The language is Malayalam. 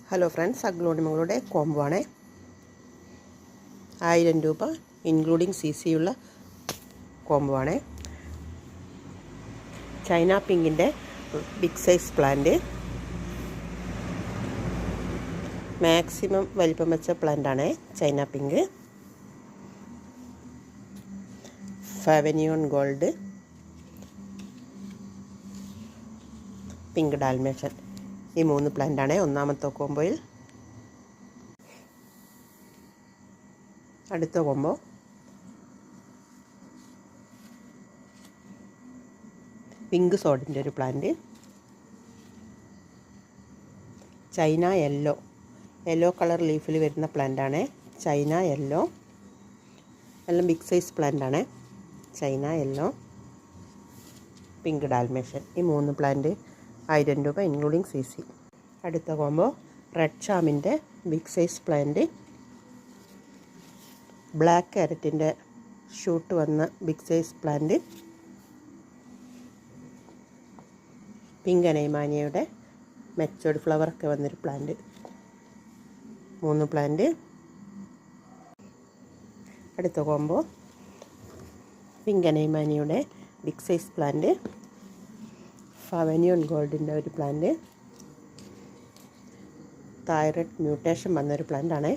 ഹലോ ഫ്രണ്ട്സ്, അഗ്ലോണിമകളുടെ കോംബോ ആണ്. 1000 രൂപ ഇൻക്ലൂഡിങ് CC ഉള്ള കോംബോ ആണ്. ചൈന പിങ്കിൻ്റെ ബിഗ് സൈസ് പ്ലാന്റ്, മാക്സിമം വലിപ്പം വെച്ച പ്ലാന്റ് ആണ് China pink. Favonian gold, pink Dalmatian, ഈ 3 പ്ലാന്റ് ആണ് ഒന്നാമത്തെ കോംബോയിൽ. അടുത്ത കോംബോ പിങ്ക് സോഡിൻ്റെ ഒരു പ്ലാന്റ്, ചൈന യെല്ലോ കളർ ലീഫിൽ വരുന്ന പ്ലാന്റ് ആണ് ചൈന യെല്ലോ. എല്ലാം ബിഗ് സൈസ് പ്ലാന്റ് ആണ്. ചൈന യെല്ലോ, പിങ്ക് ഡാൽമേഷൻ, ഈ 3 പ്ലാന്റ് 1000 രൂപ ഇൻക്ലൂഡിങ് CC. അടുത്ത കോംബോ റെഡ് ചാമിൻ്റെ ബിഗ് സൈസ് പ്ലാന്റ്, ബ്ലാക്ക് ക്യാരറ്റിൻ്റെ ഷൂട്ട് വന്ന ബിഗ് സൈസ് പ്ലാന്റ്, പിങ്ക് അനൈമാനിയയുടെ മെച്ചോർഡ് ഫ്ലവറൊക്കെ വന്നൊരു പ്ലാന്റ്, 3 പ്ലാന്റ്. അടുത്ത കോംബോ പിങ്ക് അനൈമാനിയയുടെ ബിഗ് സൈസ് പ്ലാന്റ്, ഫാവനിയോൺ ഗോൾഡിൻ്റെ ഒരു പ്ലാന്റ്, തൈറോയ്ഡ് മ്യൂട്ടേഷൻ വന്നൊരു പ്ലാന്റ് ആണ്.